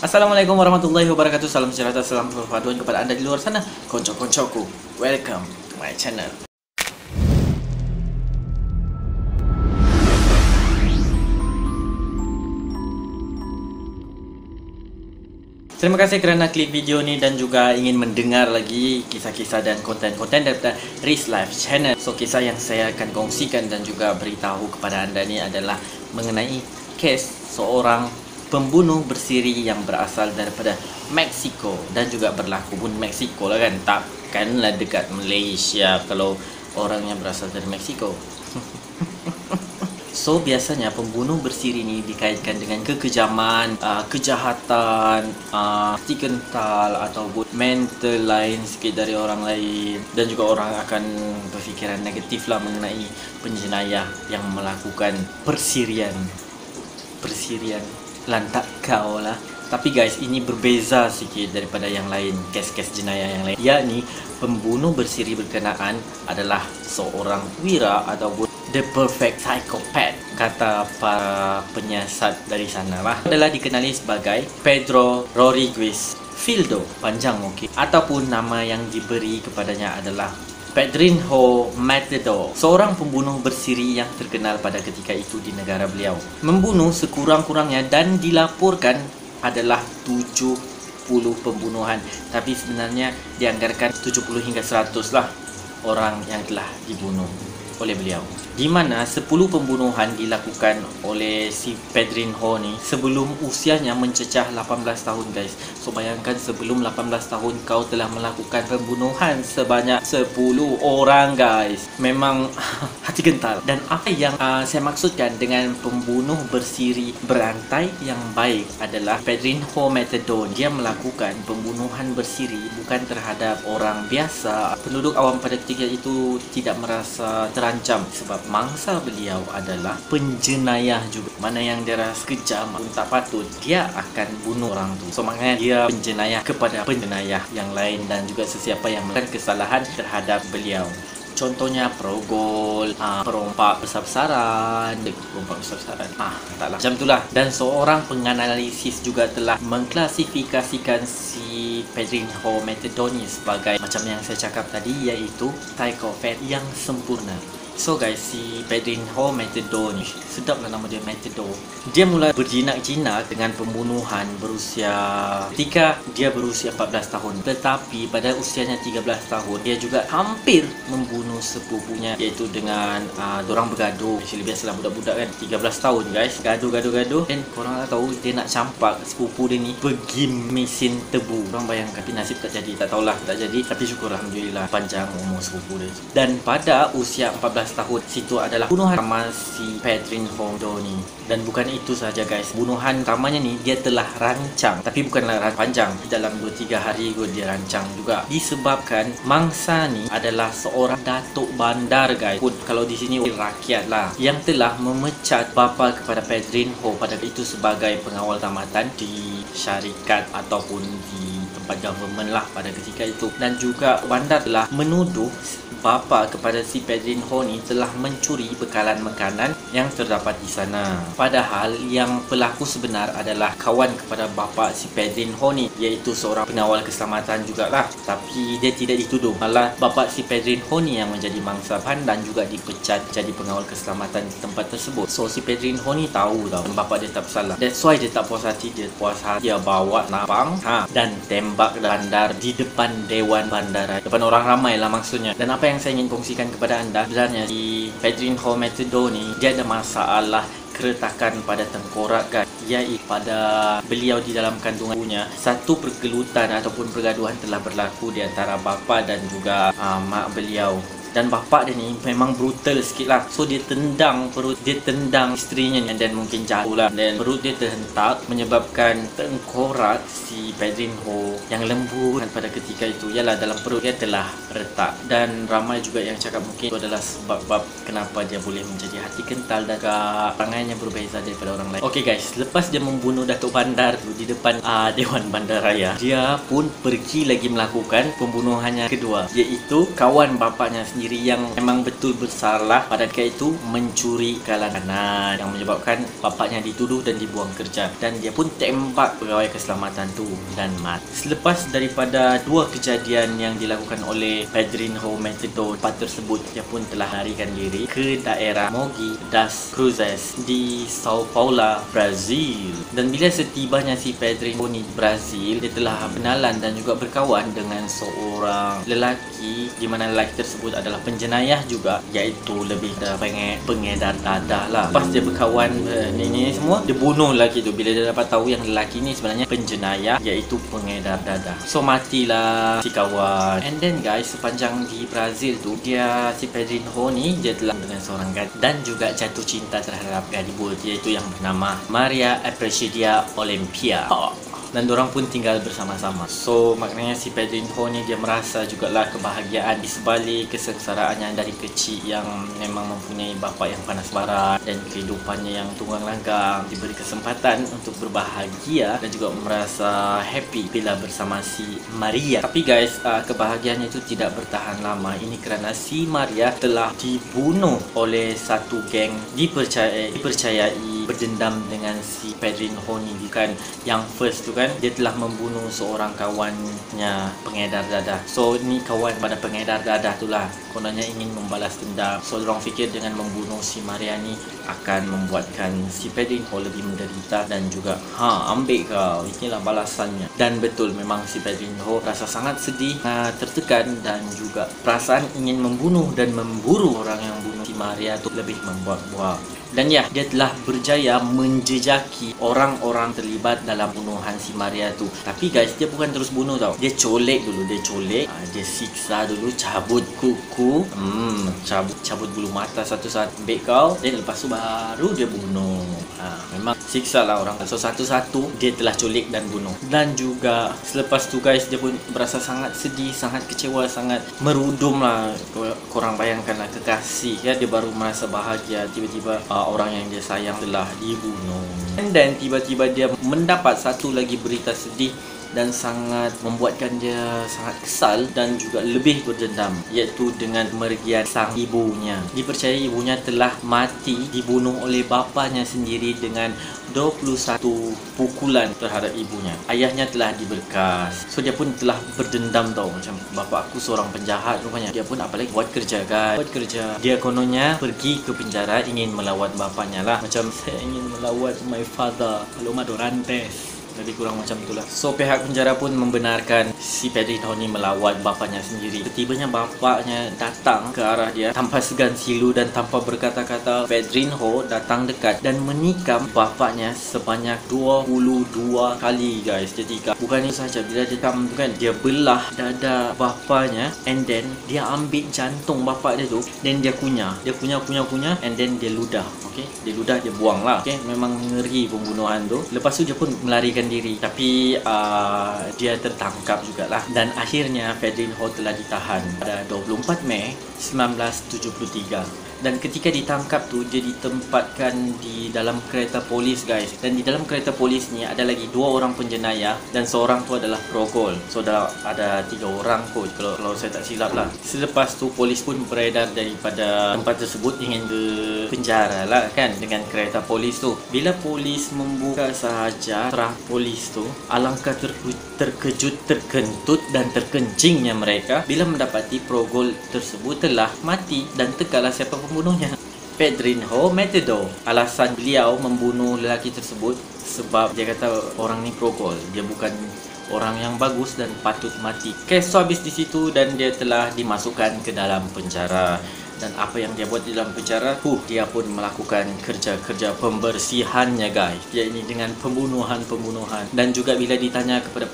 Assalamualaikum warahmatullahi wabarakatuh. Salam sejahtera, salam perpaduan kepada anda di luar sana, konco-koncoku. Welcome to my channel. Terima kasih kerana klik video ni dan juga ingin mendengar lagi kisah-kisah dan konten-konten daripada Riz Life Channel. So, kisah yang saya akan kongsikan dan juga beritahu kepada anda ni adalah mengenai kes seorang pembunuh bersiri yang berasal daripada Mexico dan juga berlaku pun Mexico lah kan. Takkanlah dekat Malaysia kalau orang yang berasal dari Mexico. So, biasanya pembunuh bersiri ni dikaitkan dengan kekejaman, kejahatan, hati kental ataupun mental lain sikit dari orang lain. Dan juga orang akan berfikiran negatif lah mengenai penjenayah yang melakukan persirian. Lantak kau lah. Tapi guys, ini berbeza sikit daripada yang lain, kes-kes jenayah yang lain. Yakni, pembunuh bersiri berkenaan adalah seorang wira ataupun the perfect psychopath, kata para penyiasat dari sana lah. Adalah dikenali sebagai Pedro Rodriguez Fildo, panjang okey, ataupun nama yang diberi kepadanya adalah Pedrinho Matador, seorang pembunuh bersiri yang terkenal pada ketika itu di negara beliau. Membunuh sekurang-kurangnya dan dilaporkan adalah 70 pembunuhan. Tapi sebenarnya dianggarkan 70 hingga 100 lah orang yang telah dibunuh oleh beliau, di mana 10 pembunuhan dilakukan oleh si Pedrinho ni sebelum usianya mencecah 18 tahun guys. So bayangkan, sebelum 18 tahun kau telah melakukan pembunuhan sebanyak 10 orang guys. Memang hati kental. Dan apa yang saya maksudkan dengan pembunuh bersiri berantai yang baik adalah Pedrinho Matador. Dia melakukan pembunuhan bersiri bukan terhadap orang biasa. Penduduk awam pada ketika itu tidak merasa terancam sebab mangsa beliau adalah penjenayah juga. Mana yang dia rasa kejam pun tak patut, dia akan bunuh orang tu. So maknanya dia penjenayah kepada penjenayah yang lain dan juga sesiapa yang melakukan kesalahan terhadap beliau. Contohnya perogol, perompak besar-besaran, taklah macam itulah. Dan seorang penganalisis juga telah mengklasifikasikan si Pedrinho Matador ni sebagai macam yang saya cakap tadi, iaitu psychopath yang sempurna. So guys, si Pedrinho Matador ni, sedaplah nama dia, Matador. Dia mula berjinak-jinak dengan pembunuhan ketika dia berusia 14 tahun. Tetapi pada usianya 13 tahun, dia juga hampir membunuh sepupunya, iaitu dengan dorang bergaduh. Actually biasalah budak-budak kan, 13 tahun guys, gaduh. Dan korang tak tahu, dia nak campak sepupu dia ni pergi mesin tebu. Korang bayangkan, tapi nasib tak jadi, tak tahulah, tak jadi. Tapi syukur alhamdulillah panjang umur sepupu dia. Dan pada usia 14 tahun, situ adalah pembunuhan pertama si Pedrinho ni. Dan bukan itu saja guys, pembunuhan pertamanya ni dia telah rancang, tapi bukanlah panjang, dalam 2-3 hari dia rancang juga. Disebabkan mangsa ni adalah seorang datuk bandar guys. Kalau di sini rakyat lah, yang telah memecat bapa kepada Pedrinho pada itu sebagai pengawal tamatan di syarikat ataupun di tempat government lah pada ketika itu. Dan juga bandar telah menuduh bapa kepada si Pedrinho ni telah mencuri bekalan makanan yang terdapat di sana. Padahal yang pelaku sebenar adalah kawan kepada bapa si Pedrinho ni, iaitu seorang pengawal keselamatan jugalah. Tapi dia tidak dituduh, malah bapa si Pedrinho ni yang menjadi mangsa bahan dan juga dipecat jadi pengawal keselamatan di tempat tersebut. So si Pedrinho ni tahu bapa dia tak bersalah. That's why dia tak puas hati. Dia bawa napang dan tembak bandar di depan dewan bandara, depan orang ramai lah maksudnya. Dan apa yang saya ingin kongsikan kepada anda, sebenarnya si Pedrinho Matador ni dia ada masalah keretakan pada tengkorak guys. Iaitu pada beliau di dalam kandungannya, satu pergelutan ataupun pergaduhan telah berlaku di antara bapa dan juga mak beliau. Dan bapa dia ni memang brutal sikit lah. So dia tendang perut, dia tendang isterinya ni, dan mungkin jatuh lah. Dan perut dia terhentak menyebabkan tengkorak si Pedrinho yang lembut pada ketika itu, ialah dalam perut dia telah retak. Dan ramai juga yang cakap mungkin itu adalah sebab kenapa dia boleh menjadi hati kental dan perangannya berbeza daripada orang lain. Okay guys, lepas dia membunuh Datuk Bandar tu di depan Dewan Bandaraya, dia pun pergi lagi melakukan pembunuhannya kedua, iaitu kawan bapaknya sendiri sendiri yang memang betul bersalah pada ketika itu mencuri galangan yang menyebabkan bapaknya dituduh dan dibuang kerja, dan dia pun tembak pegawai keselamatan tu dan mati. Selepas daripada dua kejadian yang dilakukan oleh Pedrinho Matido, tempat tersebut dia pun telah larikan diri ke daerah Mogi das Cruzes di Sao Paulo, Brazil. Dan bila setibanya si Pedrinho ni di Brazil, dia telah kenalan dan juga berkawan dengan seorang lelaki, di mana lelaki tersebut adalah penjenayah juga, iaitu lebih pengedar dadah lah. Lepas dia berkawan ni semua, dia bunuh lelaki tu bila dia dapat tahu yang lelaki ni sebenarnya penjenayah, iaitu pengedar dadah. So matilah si kawan. And then guys, sepanjang di Brazil tu, si Pedrinho ni dia telah dengan seorang gadis dan juga jatuh cinta terhadap gadis buat, iaitu yang bernama Maria Aparecida Olimpia. Dan diorang pun tinggal bersama-sama. So maknanya si Pedrinho ni dia merasa jugalah kebahagiaan di sebalik kesengsaraannya dari kecil, yang memang mempunyai bapa yang panas barat dan kehidupannya yang tunggang langgang, diberi kesempatan untuk berbahagia dan juga merasa happy bila bersama si Maria. Tapi guys, kebahagiaannya itu tidak bertahan lama. Ini kerana si Maria telah dibunuh oleh satu geng dipercayai berdendam dengan si Pedrinho ni. Kan yang first tu kan, dia telah membunuh seorang kawannya pengedar dadah. So ni kawan pada pengedar dadah tu lah, kononnya ingin membalas dendam. So diorang fikir dengan membunuh si Maria ni akan membuatkan si Pedrinho lebih menderita dan juga ambil kau, inilah balasannya. Dan betul, memang si Pedrinho rasa sangat sedih, tertekan, dan juga perasaan ingin membunuh dan memburu orang yang bunuh si Maria tu lebih membuat-buat. Dan ya, dia telah berjaya menjejaki orang-orang terlibat dalam bunuhan si Maria tu. Tapi guys, dia bukan terus bunuh tau. Dia colek dulu, dia siksa dulu, cabut kuku, cabut bulu mata satu-satu, ambil kau, dan lepas tu baru dia bunuh. Memang siksa lah orang. So satu-satu dia telah colek dan bunuh. Dan juga selepas tu guys, dia pun berasa sangat sedih, sangat kecewa, sangat merudum lah. Korang bayangkan lah, kekasih ya, dia baru merasa bahagia, tiba-tiba orang yang dia sayang telah dibunuh. Dan tiba-tiba dia mendapat satu lagi berita sedih dan sangat membuatkan dia sangat kesal dan juga lebih berdendam, iaitu dengan kemergian sang ibunya. Dipercayai ibunya telah mati dibunuh oleh bapanya sendiri dengan 21 pukulan terhadap ibunya. Ayahnya telah diberkas. So dia pun telah berdendam tau, macam bapa aku seorang penjahat rupanya. Dia pun apalagi buat kerja guys, dia kononnya pergi ke penjara ingin melawat bapanya lah. Macam saya ingin melawat my father, Paloma Dorantes. Lebih kurang macam itulah. So pihak penjara pun membenarkan si Pedrinho ni melawat bapanya sendiri. Ketibanya bapaknya datang ke arah dia tanpa segan silu dan tanpa berkata-kata, Pedrinho datang dekat dan menikam bapaknya sebanyak 22 kali guys. Jadi bukan itu sahaja, bila dia tikam tu kan, dia belah dada bapaknya, and then dia ambil jantung bapak dia tu, dan dia kunyah, and then dia ludah. Okay, dia ludah, dia buang lah. Okay, memang ngeri pembunuhan tu. Lepas tu dia pun melarikan diri, tapi dia tertangkap jugalah, dan akhirnya Pedrinho telah ditahan pada 24 Mei 1973. Dan ketika ditangkap tu, dia ditempatkan di dalam kereta polis guys. Dan di dalam kereta polis ni ada lagi 2 orang penjenayah dan seorang tu adalah progol. So ada 3 orang kot kalau saya tak silap lah. Selepas tu polis pun beredar daripada tempat tersebut, ingin ke penjara lah kan dengan kereta polis tu. Bila polis membuka sahaja terah polis tu, alangkah terkejut, terkentut dan terkencingnya mereka bila mendapati progol tersebut telah mati. Dan tekalah siapa pembunuhnya? Pedrinho Matido. Alasan beliau membunuh lelaki tersebut sebab dia kata orang ni progol, dia bukan orang yang bagus dan patut mati. Kes habis di situ dan dia telah dimasukkan ke dalam penjara. Dan apa yang dia buat di dalam penjara, dia pun melakukan kerja-kerja pembersihannya guys, iaitu dengan pembunuhan. Dan juga bila ditanya kepada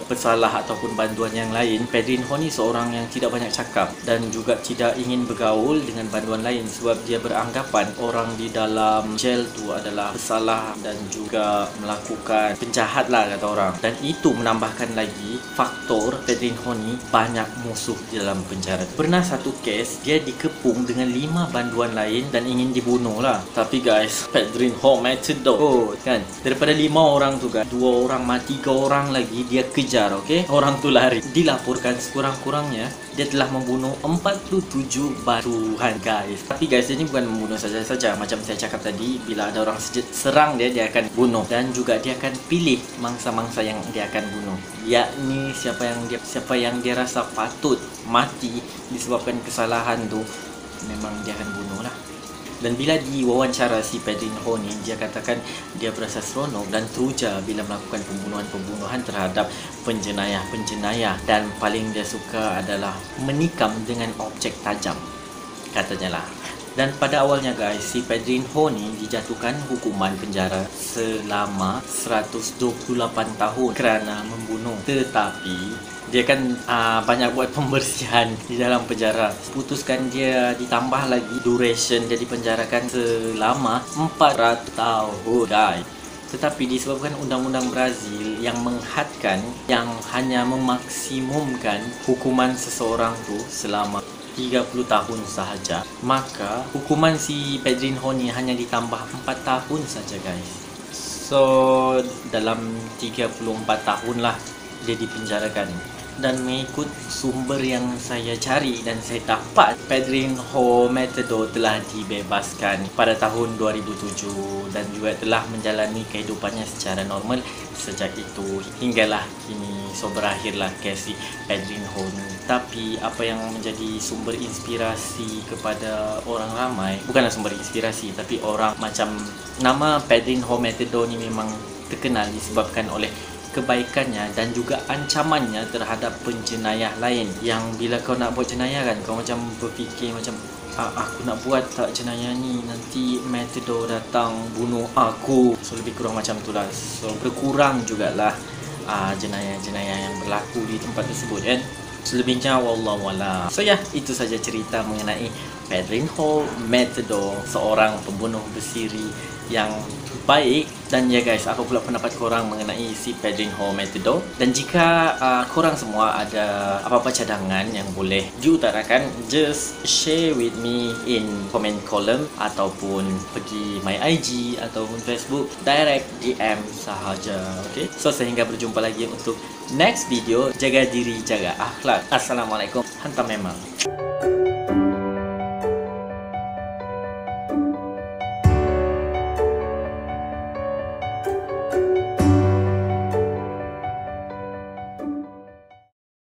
pesalah ataupun bantuan yang lain, Pedrinho ni seorang yang tidak banyak cakap dan juga tidak ingin bergaul dengan bantuan lain, sebab dia beranggapan orang di dalam jail tu adalah pesalah dan juga melakukan penjahat lah kata orang. Dan itu menambahkan lagi faktor Pedrinho ni banyak musuh di dalam penjara. Pernah satu kes dia dikepung dengan 5 banduan lain dan ingin dibunuh lah. Tapi guys, Pedrinho Matido kan, daripada 5 orang tu kan, 2 orang mati, 3 orang lagi dia kejar. Okay, orang tu lari. Dilaporkan sekurang-kurangnya dia telah membunuh 47 batuhan guys. Tapi guys, dia ni bukan membunuh saja-saja. Macam saya cakap tadi, bila ada orang serang dia, dia akan bunuh. Dan juga dia akan pilih mangsa-mangsa yang dia akan bunuh, yakni siapa yang dia rasa patut mati disebabkan kesalahan tu, memang dia akan bunuh lah. Dan bila diwawancara si Pedrinho ni, dia katakan dia berasa seronok dan teruja bila melakukan pembunuhan-pembunuhan terhadap penjenayah-penjenayah, dan paling dia suka adalah menikam dengan objek tajam, katanya lah. Dan pada awalnya guys, si Pedrinho ni dijatuhkan hukuman penjara selama 128 tahun kerana membunuh. Tetapi dia kan banyak buat pembersihan di dalam penjara. Putuskan dia ditambah lagi duration, dia dipenjarakan selama 400 tahun guys. Tetapi disebabkan undang-undang Brazil yang menghadkan, yang hanya memaksimumkan hukuman seseorang tu selama 30 tahun sahaja, maka hukuman si Pedrinho ni hanya ditambah 4 tahun saja guys. So dalam 34 tahun lah dia dipenjarakan. Dan mengikut sumber yang saya cari dan saya dapat, Pedrinho Matido telah dibebaskan pada tahun 2007 dan juga telah menjalani kehidupannya secara normal sejak itu hinggalah kini. So berakhirlah kes si Pedrinho ni. Tapi apa yang menjadi sumber inspirasi kepada orang ramai, bukanlah sumber inspirasi, tapi orang macam nama Pedrinho Matido ni memang terkenal disebabkan oleh kebaikannya dan juga ancamannya terhadap penjenayah lain. Yang bila kau nak buat jenayah kan, kau macam berfikir macam aku nak buat tak jenayah ni, nanti Matido datang bunuh aku. So lebih kurang macam tu lah. So berkurang jugalah jenayah-jenayah yang berlaku di tempat tersebut kan. Selebihnya wallahualam. So ya, itu saja cerita mengenai Pedrinho Matido, seorang pembunuh bersiri yang baik. Dan ya guys, apa pula pendapat korang mengenai si Pedrinho Matido? Dan jika korang semua ada apa-apa cadangan yang boleh diutarakan, just share with me in comment column ataupun pergi my IG ataupun Facebook, direct DM sahaja. Okay, so sehingga berjumpa lagi untuk next video. Jaga diri, jaga akhlak. Assalamualaikum. Hantam memang.